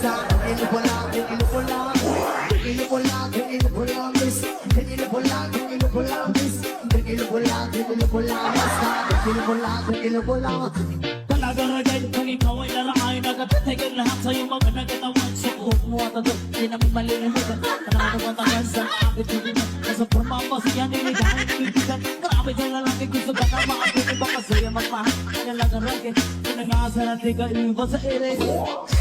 Talagang ragay kung ikaw ay lalakay, nagkatatigil lahat sa'yo mga nagatawan. Suot mo at ito, di namin malilimutan. Panahon ng matagal sa akit tulinan. Nasa pumapa siya niligahan ng ibigan. Marami sa lalaki gusto ka na maakit. Iba kasi ang magmahal, talagang ragay. Pinag-aasa natin ka iba sa ere.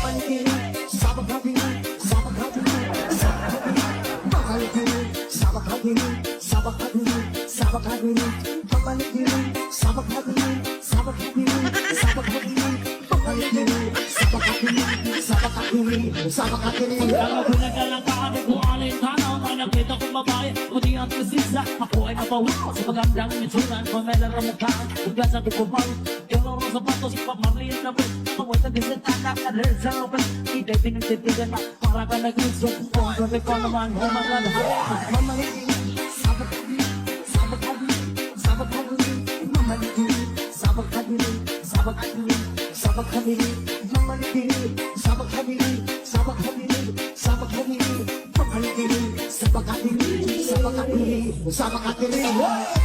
Panikiri, sabag hapini, sabag hapini, sabag hapini. Makalikiri, sabag hapini, sabag hapini, sabag hapini. Papalikiri, sabag hapini, sabag hapini, sabag hapini. Papalikiri, sabag hapini, sabag hapini, sabag hapini. Ang pinagalang kaan ko alin tanaw na nakita kong babae, kundi ang kasisa. Ako ay napawin sa magandang mitsunan. Pamela ramukhaan, hugas at ukupal. Yung sapatos, pamamliyan na ba? Pawag din sa tanak at rin sa open. Ika'y pinagtitigan na para ka nag-iso. Kung ang gabi ko naman, humagal. Mamaligin, sabag hapini, sabag hapini, sabag hapini. Mamaligin, sabag hapini, sabag hapini, sabag hapini. Mamaligin, sabag hapini, sabag hapini, sabag hapini. Mamaligin, sabag hapini, sabag hapini, sabag hapini.